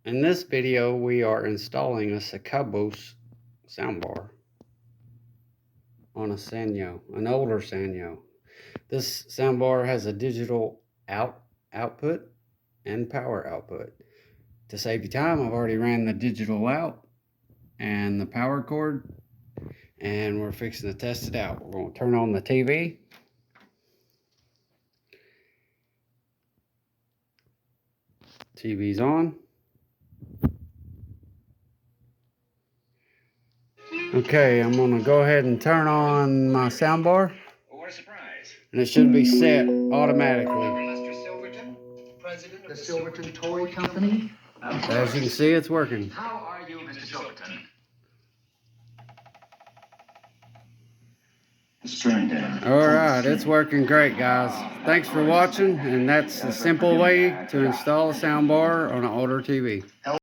In this video, we are installing a Sakabos soundbar on a Sanyo, an older Sanyo. This soundbar has a digital output and power output. To save you time, I've already ran the digital out and the power cord, and we're fixing to test it out. We're going to turn on the TV. TV's on. Okay, I'm going to go ahead and turn on my soundbar. What a surprise. And it should be set automatically. Mr. Silverton, president of the Silverton Toy Company. As you can see, it's working. How are you, Mr. Silverton? Alright, it's working great, guys. Thanks for watching, and that's a simple way to install a soundbar on an older TV.